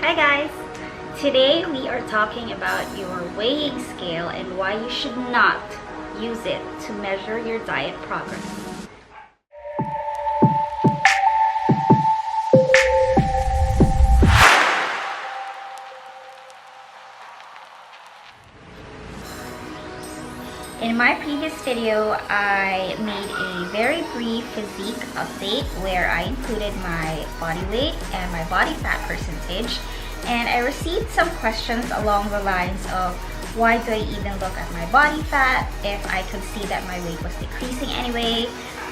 Hi guys! Today we are talking about your weighing scale and why you should not use it to measure your diet progress. In my previous video, I made a very brief physique update where I included my body weight and my body fat percentage, and I received some questions along the lines of why do I even look at my body fat if I could see that my weight was decreasing anyway,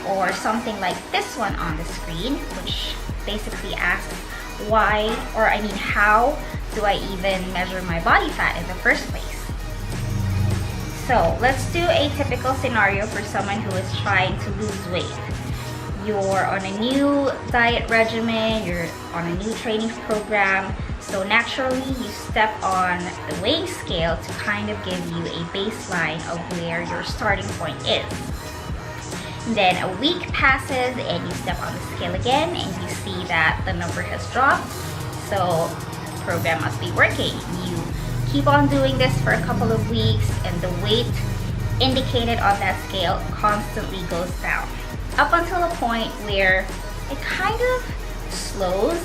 or something like this one on the screen, which basically asks why, or I mean how do I even measure my body fat in the first place. So let's do a typical scenario for someone who is trying to lose weight. You're on a new diet regimen, you're on a new training program, so naturally you step on the weighing scale to kind of give you a baseline of where your starting point is. Then a week passes and you step on the scale again and you see that the number has dropped, so the program must be working. You keep on doing this for a couple of weeks and the weight indicated on that scale constantly goes down up until a point where it kind of slows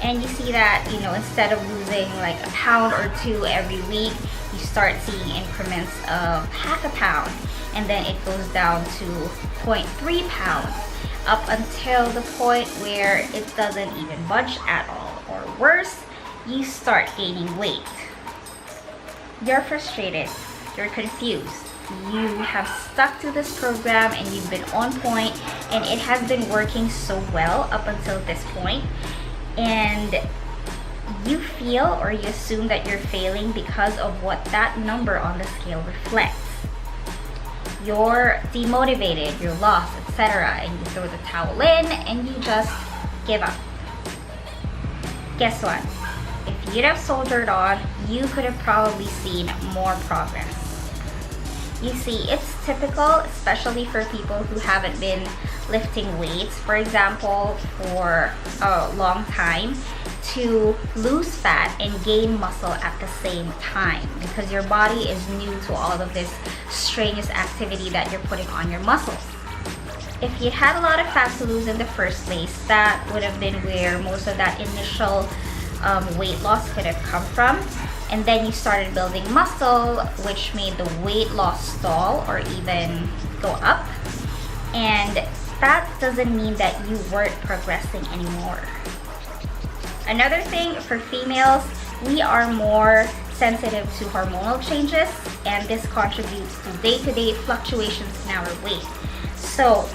and you see that, instead of losing like a pound or two every week, you start seeing increments of half a pound, and then it goes down to 0.3 pounds up until the point where it doesn't even budge at all, or worse, you start gaining weight. You're frustrated, you're confused, you have stuck to this program and you've been on point and it has been working so well up until this point, and you feel or you assume that you're failing because of what that number on the scale reflects. You're demotivated, you're lost, etc., and you throw the towel in and you just give up. Guess what? If you'd have soldiered on, you could have probably seen more progress. You see, it's typical, especially for people who haven't been lifting weights, for example, for a long time, to lose fat and gain muscle at the same time, because your body is new to all of this strenuous activity that you're putting on your muscles. If you had a lot of fat to lose in the first place, that would have been where most of that initial weight loss could have come from, and then you started building muscle, which made the weight loss stall or even go up, and that doesn't mean that you weren't progressing anymore. Another thing, for females, we are more sensitive to hormonal changes, and this contributes to day-to-day fluctuations in our weight. So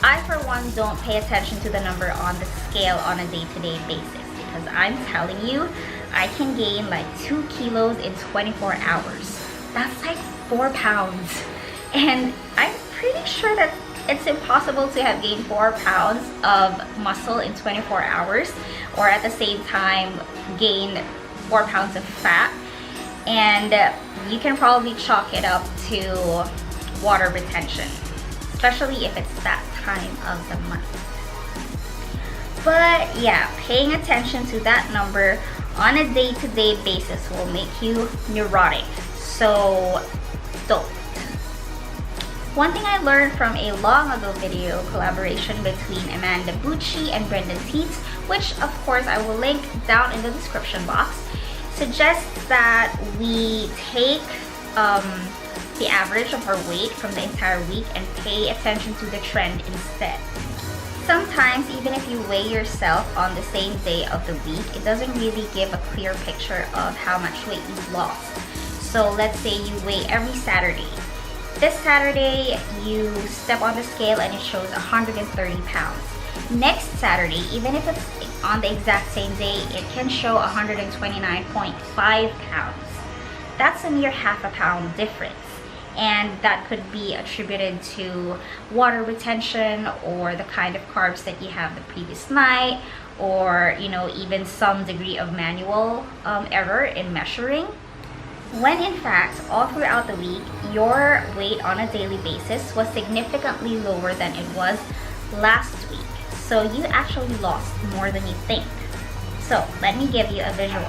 I, for one, don't pay attention to the number on the scale on a day-to-day basis, because I'm telling you, I can gain like 2 kilos in 24 hours. That's like 4 pounds. And I'm pretty sure that it's impossible to have gained 4 pounds of muscle in 24 hours, or at the same time gain 4 pounds of fat. And you can probably chalk it up to water retention, especially if it's that time of the month. But yeah, paying attention to that number on a day-to-day basis will make you neurotic, so don't. One thing I learned from a long ago video collaboration between Amanda Bucci and Brendan Teets, which of course I will link down in the description box, suggests that we take the average of our weight from the entire week and pay attention to the trend instead. Sometimes, even if you weigh yourself on the same day of the week, it doesn't really give a clear picture of how much weight you've lost. So let's say you weigh every Saturday. This Saturday, you step on the scale and it shows 130 pounds. Next Saturday, even if it's on the exact same day, it can show 129.5 pounds. That's a mere half a pound difference. And that could be attributed to water retention, or the kind of carbs that you have the previous night, or even some degree of manual error in measuring, when in fact all throughout the week your weight on a daily basis was significantly lower than it was last week. So you actually lost more than you think. So let me give you a visual.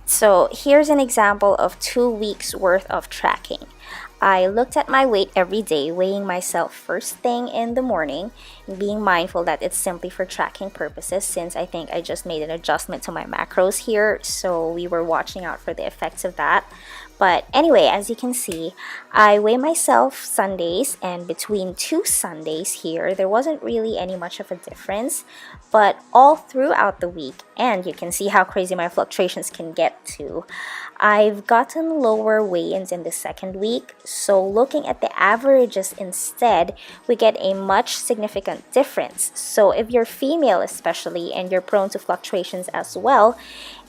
So here's an example of 2 weeks worth of tracking. I looked at my weight every day, weighing myself first thing in the morning, and being mindful that it's simply for tracking purposes, since I think I just made an adjustment to my macros here, so we were watching out for the effects of that. But anyway, as you can see, I weigh myself Sundays, and between 2 Sundays here, there wasn't really any much of a difference. But all throughout the week, and you can see how crazy my fluctuations can get to, I've gotten lower weigh-ins in the second week. So looking at the averages instead, we get a much significant difference. So if you're female especially, and you're prone to fluctuations as well,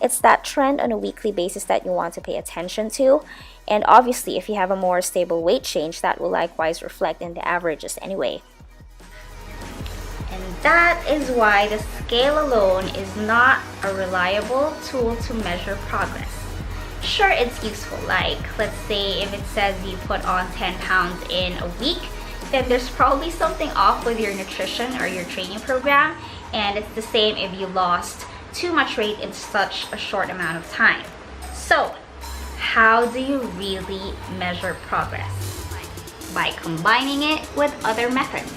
it's that trend on a weekly basis that you want to pay attention to. And obviously, if you have a more stable weight change, that will likewise reflect in the averages anyway. And that is why the scale alone is not a reliable tool to measure progress. Sure, it's useful, like let's say if it says you put on 10 pounds in a week, then there's probably something off with your nutrition or your training program, and it's the same if you lost too much weight in such a short amount of time. So, how do you really measure progress? By combining it with other methods.